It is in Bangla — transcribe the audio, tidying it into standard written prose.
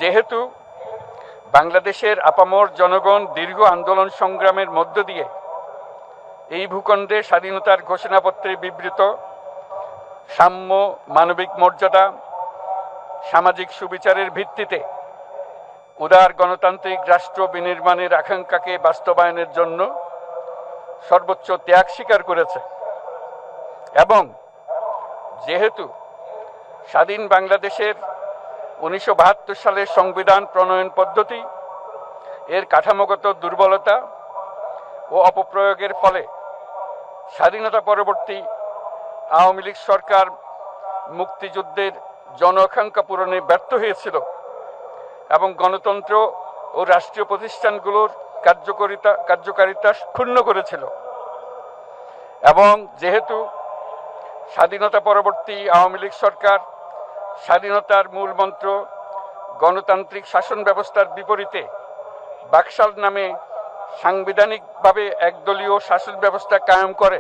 যেহেতু বাংলাদেশের আপামর জনগণ দীর্ঘ আন্দোলন সংগ্রামের মধ্য দিয়ে এই ভূখণ্ডে স্বাধীনতার ঘোষণাপত্রে বিবৃত সাম্য, মানবিক মর্যাদা, সামাজিক সুবিচারের ভিত্তিতে উদার গণতান্ত্রিক রাষ্ট্র বিনির্মাণের আকাঙ্ক্ষাকে বাস্তবায়নের জন্য সর্বোচ্চ ত্যাগ স্বীকার করেছে এবং যেহেতু স্বাধীন বাংলাদেশের 1972 সালের সংবিধান প্রণয়ন পদ্ধতি এর কাঠামোগত দুর্বলতা ও অপপ্রয়োগের ফলে স্বাধীনতা পরবর্তী আওয়ামী লীগ সরকার মুক্তিযুদ্ধের জন আকাঙ্ক্ষা পূরণে ব্যর্থ হয়েছিল এবং গণতন্ত্র ও রাষ্ট্রীয় প্রতিষ্ঠানগুলোর কার্যকারিতা ক্ষুণ্ণ করেছিল এবং যেহেতু স্বাধীনতা পরবর্তী আওয়ামী লীগ সরকার স্বাধীনতার মূল মন্ত্র গণতান্ত্রিক শাসন ব্যবস্থার বিপরীতে বাকশাল নামে সাংবিধানিকভাবে একদলীয় শাসন ব্যবস্থা কায়েম করে